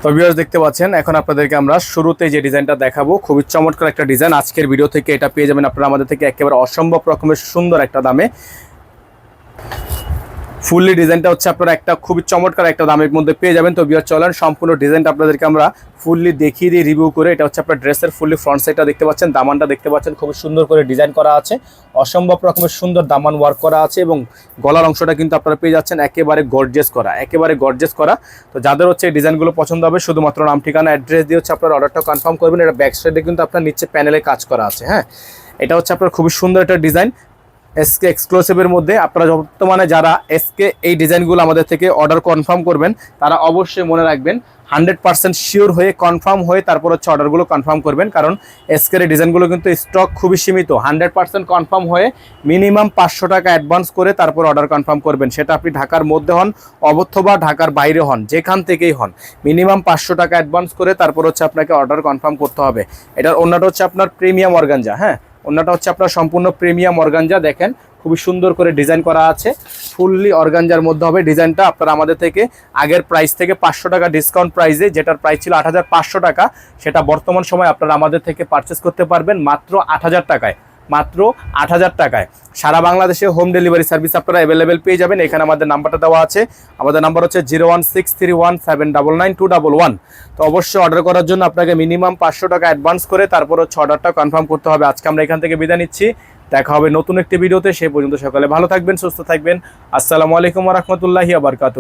তো ভিউয়ার্স দেখতে পাচ্ছেন এখন আপনাদেরকে আমরা শুরুতে যে ডিজাইনটা দেখাবো খুবই চমৎকার একটা ডিজাইন। আজকের ভিডিও থেকে এটা পেয়ে যাবেন আপনারা আমাদের থেকে একেবারে অসম্ভব রকমের সুন্দর একটা দামে। ফুললি ডিজাইনটা হচ্ছে আপনারা একটা খুবই চমৎকার একটা দামের মধ্যে পেয়ে যাবেন। তো ভিউয়ার্স চলেন সম্পূর্ণ ডিজাইনটা আপনাদেরকে আমরা ফুললি দেখিয়ে দিয়ে রিভিউ করে। এটা হচ্ছে আপনার ড্রেসের ফুললি ফ্রন্ট সাইডটা দেখতে পাচ্ছেন, দামানটা দেখতে পাচ্ছেন খুবই সুন্দর করে ডিজাইন করা আছে, অসম্ভব রকমের সুন্দর দামান ওয়ার্ক করা আছে এবং গলার অংশটা কিন্তু আপনারা পেয়ে যাচ্ছেন একেবারে গর্জিয়াস করা, একেবারে গর্জিয়াস করা। তো যাদের হচ্ছে এই ডিজাইনগুলো পছন্দ হবে শুধুমাত্র নাম ঠিকানা অ্যাড্রেস দিয়ে হচ্ছে আপনার অর্ডারটা কনফার্ম করবেন। এটা ব্যাক সাইডে কিন্তু আপনার নিচে প্যানেলে কাজ করা আছে। হ্যাঁ, এটা হচ্ছে আপনার খুবই সুন্দর একটা ডিজাইন এসকে এক্সক্লুসিভের মধ্যে। আপনারা বর্তমানে যারা এসকে এই ডিজাইনগুলো আমাদের থেকে অর্ডার কনফার্ম করবেন তারা অবশ্যই মনে রাখবেন 100% শিওর হয়ে কনফার্ম হয়ে তারপর হচ্ছে অর্ডারগুলো কনফার্ম করবেন, কারণ এসকের এই ডিজাইনগুলো কিন্তু স্টক খুবই সীমিত। 100% কনফার্ম হয়ে মিনিমাম 500 টাকা অ্যাডভান্স করে তারপর অর্ডার কনফার্ম করবেন, সেটা আপনি ঢাকার মধ্যে হন অথবা ঢাকার বাইরে হন, যেখান থেকেই হন মিনিমাম 500 টাকা অ্যাডভান্স করে তারপর হচ্ছে আপনাকে অর্ডার কনফার্ম করতে হবে। এটার অন্যটা হচ্ছে আপনার প্রিমিয়াম অর্গানজা। হ্যাঁ, অন্যটা হচ্ছে আপনার সম্পূর্ণ প্রিমিয়াম অর্গানজা, দেখেন খুবই সুন্দর করে ডিজাইন করা আছে, ফুললি অর্গানজার মধ্যে হবে ডিজাইনটা। আপনারা আমাদের থেকে আগের প্রাইস থেকে 500 টাকা ডিসকাউন্ট প্রাইসে, যেটার প্রাইস ছিল 8500 টাকা, সেটা বর্তমান সময় আপনারা আমাদের থেকে পারচেস করতে পারবেন মাত্র 8000 টাকায়, মাত্র 8000 টাকায়। সারা বাংলাদেশে হোম ডেলিভারি সার্ভিস আপনারা অ্যাভেলেবেল পেয়ে যাবেন। এখানে আমাদের নাম্বারটা দেওয়া আছে, আমাদের নাম্বার হচ্ছে 01631799211। তো অবশ্যই অর্ডার করার জন্য আপনাকে মিনিমাম 500 টাকা অ্যাডভান্স করে তারপর হচ্ছে অর্ডারটা কনফার্ম করতে হবে। আজকে আমরা এখান থেকে বিদায় নিচ্ছি, দেখা হবে নতুন একটি ভিডিওতে। সেই পর্যন্ত সকালে ভালো থাকবেন, সুস্থ থাকবেন। আসসালামু আলাইকুম ওয়া রাহমাতুল্লাহি ওয়া বারাকাতুহু।